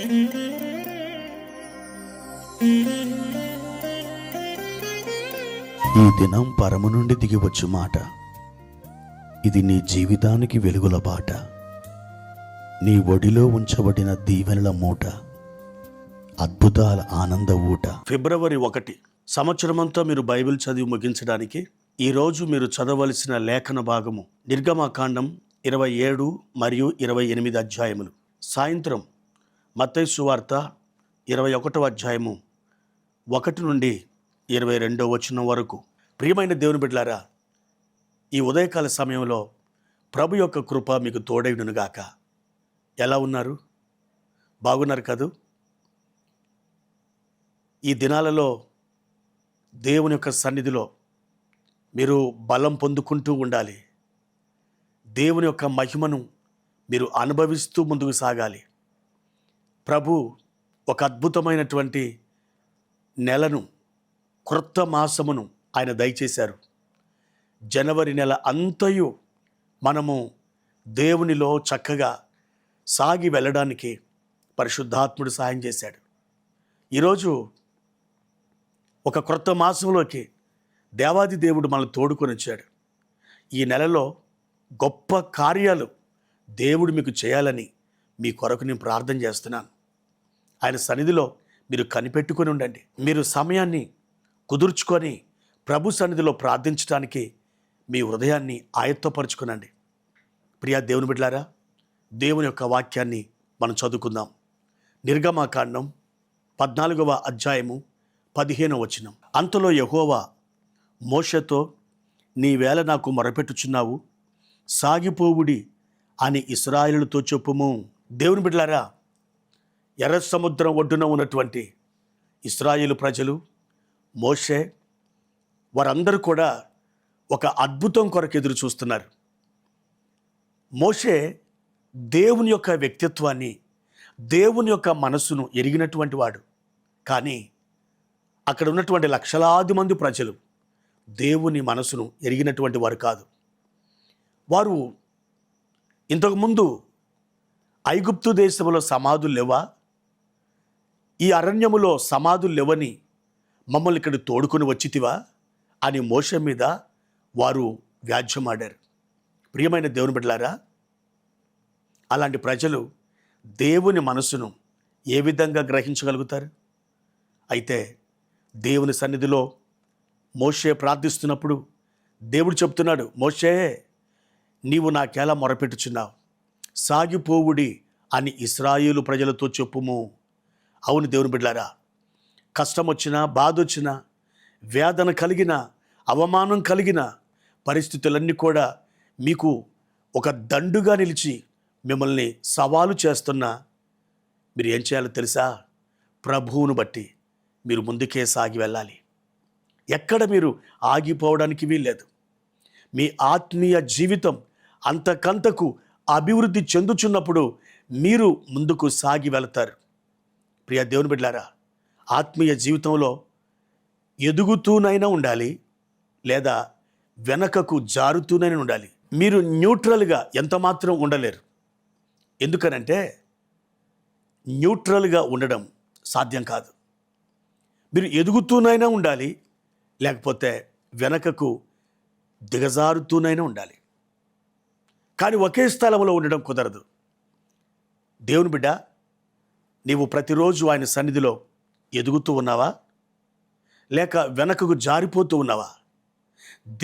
ఈ దినం పరము నుండి దిగివచ్చు మాట. ఇది నీ జీవితానికి వెలుగుల బాట. నీ ఒడిలో ఉంచబడిన దీవెనల మూట, అద్భుతాల ఆనంద ఊట. ఫిబ్రవరి 1 సంవత్సరమంతా మీరు బైబిల్ చదివి ముగించడానికి ఈరోజు మీరు చదవలసిన లేఖన భాగము నిర్గమకాండం 27 మరియు 28 అధ్యాయములు. సాయంత్రం మత్తయి సువార్త 21వ అధ్యాయము 1 నుండి 22వ వచనం వరకు. ప్రియమైన దేవుని బిడ్డలారా, ఈ ఉదయకాల సమయంలో ప్రభు యొక్క కృప మీకు తోడైనగాక. ఎలా ఉన్నారు? బాగున్నారు కదూ? ఈ దినాలలో దేవుని యొక్క సన్నిధిలో మీరు బలం పొందుకుంటూ ఉండాలి. దేవుని యొక్క మహిమను మీరు అనుభవిస్తూ ముందుకు సాగాలి. ప్రభు ఒక అద్భుతమైనటువంటి నెలను, క్రొత్త మాసమును ఆయన దయచేశారు. జనవరి నెల అంతయు మనము దేవునిలో చక్కగా సాగి వెళ్ళడానికి పరిశుద్ధాత్ముడు సహాయం చేశాడు. ఈరోజు ఒక క్రొత్త మాసంలోకి దేవాది దేవుడు మనల్ని తోడుకొని వచ్చాడు. ఈ నెలలో గొప్ప కార్యాలు దేవుడు మీకు చేయాలని మీ కొరకు నేను ప్రార్థన చేస్తున్నాను. ఆయన సన్నిధిలో మీరు కనిపెట్టుకొని ఉండండి. మీరు సమయాన్ని కుదుర్చుకొని ప్రభు సన్నిధిలో ప్రార్థించడానికి మీ హృదయాన్ని ఆయత్తపరుచుకునండి. ప్రియా దేవుని బిడ్డలారా, దేవుని యొక్క వాక్యాన్ని మనం చదువుకుందాం. నిర్గమకాండం 14వ అధ్యాయము 15వ వచనం. అంతలో యెహోవా మోషేతో, నీవేళ నాకు మొరపెట్టుచున్నావు, సాగిపోవుడి అని ఇశ్రాయేలుతో చెప్పుము. దేవుని బిడ్డలారా, ఎర్ర సముద్రం ఒడ్డున ఉన్నటువంటి ఇశ్రాయేలు ప్రజలు, మోషే, వారందరూ కూడా ఒక అద్భుతం కొరకు ఎదురు చూస్తున్నారు. మోషే దేవుని యొక్క వ్యక్తిత్వాన్ని, దేవుని యొక్క మనస్సును ఎరిగినటువంటి వాడు. కానీ అక్కడ ఉన్నటువంటి లక్షలాది మంది ప్రజలు దేవుని మనసును ఎరిగినటువంటి వారు కాదు. వారు ఇంతకుముందు ఐగుప్తు దేశంలో సమాధులు లేవా, ఈ అరణ్యములో సమాధులు లేవని మమ్మల్ని ఇక్కడ తోడుకొని వచ్చితివా అని మోషే మీద వారు వ్యాజ్యమాడారు. ప్రియమైన దేవుని బిడ్డలారా, అలాంటి ప్రజలు దేవుని మనసును ఏ విధంగా గ్రహించగలుగుతారు? అయితే దేవుని సన్నిధిలో మోషే ప్రార్థిస్తున్నప్పుడు దేవుడు చెప్తున్నాడు, మోషే, నీవు నాకెలా మొరపెట్టుచున్నావు, సాగిపోవుడి అని ఇశ్రాయేలు ప్రజలతో చెప్పుము. అవును దేవుని బిడ్డలారా, కష్టం వచ్చినా, బాధ వచ్చినా, వేదన కలిగిన, అవమానం కలిగిన పరిస్థితులన్నీ కూడా మీకు ఒక దండుగా నిలిచి మిమ్మల్ని సవాలు చేస్తున్నా మీరు ఏం చేయాలో తెలుసా? ప్రభువును బట్టి మీరు ముందుకే సాగి వెళ్ళాలి. ఎక్కడ మీరు ఆగిపోవడానికి వీల్లేదు. మీ ఆత్మీయ జీవితం అంతకంతకు అభివృద్ధి చెందుచున్నప్పుడు మీరు ముందుకు సాగి వెళతారు. ప్రియ దేవుని బిడ్డలారా, ఆత్మీయ జీవితంలో ఎదుగుతూనైనా ఉండాలి, లేదా వెనకకు జారుతూనైనా ఉండాలి. మీరు న్యూట్రల్గా ఎంత మాత్రం ఉండలేరు. ఎందుకనంటే న్యూట్రల్గా ఉండడం సాధ్యం కాదు. మీరు ఎదుగుతూనైనా ఉండాలి, లేకపోతే వెనకకు దిగజారుతూనైనా ఉండాలి. కానీ ఒకే స్థలంలో ఉండడం కుదరదు. దేవుని బిడ్డ, నీవు ప్రతిరోజు ఆయన సన్నిధిలో ఎదుగుతూ ఉన్నావా, లేక వెనకకు జారిపోతూ ఉన్నావా?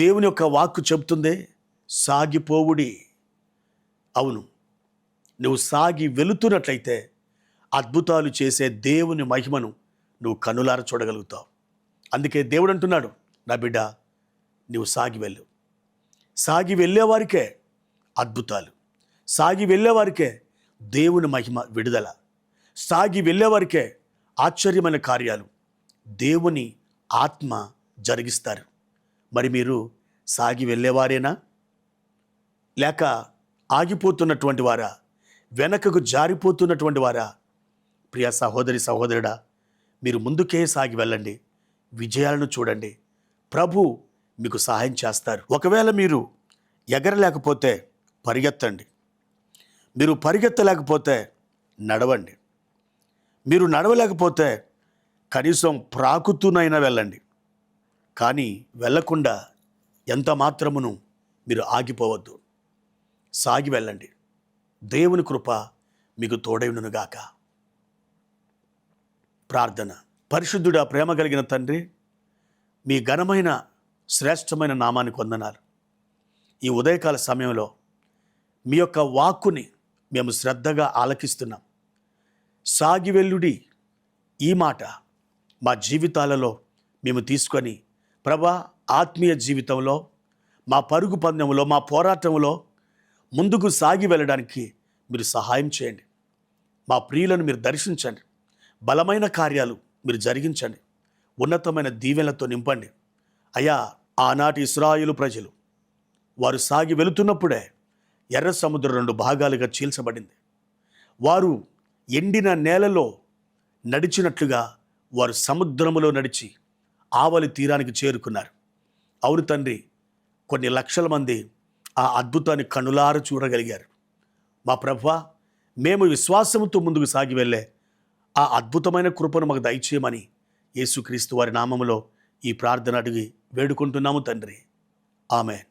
దేవుని యొక్క వాక్కు చెబుతుందే, సాగిపోవుడి. అవును, నువ్వు సాగి వెళుతున్నట్లయితే అద్భుతాలు చేసే దేవుని మహిమను నువ్వు కన్నులార చూడగలుగుతావు. అందుకే దేవుడు అంటున్నాడు, నా బిడ్డ, నువ్వు సాగి వెళ్ళు. సాగి వెళ్ళేవారికే అద్భుతాలు, సాగి వెళ్ళేవారికే దేవుని మహిమ విడుదల, సాగి వెళ్ళేవారికే ఆశ్చర్యమైన కార్యాలు దేవుని ఆత్మ జరిగిస్తారు. మరి మీరు సాగి వెళ్ళేవారేనా, లేక ఆగిపోతున్నటువంటి వారా, వెనకకు జారిపోతున్నటువంటి వారా? ప్రియ సహోదరి, సహోదరుడా, మీరు ముందుకే సాగి వెళ్ళండి, విజయాలను చూడండి. ప్రభు మీకు సహాయం చేస్తారు. ఒకవేళ మీరు ఎగరలేకపోతే పరిగెత్తండి, మీరు పరిగెత్తలేకపోతే నడవండి. మీరు నడవలేకపోతే కనీసం ప్రాకుతూనైనా వెళ్ళండి, కానీ వెళ్ళకుండా ఎంత మాత్రమును మీరు ఆగిపోవద్దు. సాగి వెళ్ళండి. దేవుని కృప మీకు తోడైనగాక. ప్రార్థన. పరిశుద్ధుడా, ప్రేమ కలిగిన తండ్రి, మీ ఘనమైన శ్రేష్టమైన నామానికి వందనాలు. ఈ ఉదయకాల సమయంలో మీ యొక్క వాక్కుని మేము శ్రద్ధగా ఆలకిస్తున్నాం. సాగి వెల్లుడి ఈ మాట మా జీవితాలలో మేము తీసుకొని ప్రభా, ఆత్మీయ జీవితంలో, మా పరుగు పందెంలో, మా పోరాటంలో ముందుకు సాగి వెళ్ళడానికి మీరు సహాయం చేయండి. మా ప్రియులను మీరు దర్శించండి. బలమైన కార్యాలు మీరు జరిగించండి. ఉన్నతమైన దీవెనలతో నింపండి. అయ్యా, ఆనాటి ఇశ్రాయేలు ప్రజలు వారు సాగి వెళుతున్నప్పుడే ఎర్ర సముద్రం 2 భాగాలుగా చీల్చబడింది. వారు ఎండిన నేలలో నడిచినట్లుగా వారు సముద్రములో నడిచి ఆవలి తీరానికి చేరుకున్నారు. అవును తండ్రి, కొన్ని లక్షల మంది ఆ అద్భుతాన్ని కనులార చూడగలిగారు. మా ప్రభువా, మేము విశ్వాసంతో ముందుకు సాగి వెళ్ళే ఆ అద్భుతమైన కృపను మాకు దయచేయమని యేసుక్రీస్తు వారి నామములో ఈ ప్రార్థన అడిగి వేడుకుంటున్నాము తండ్రి. ఆమేన్.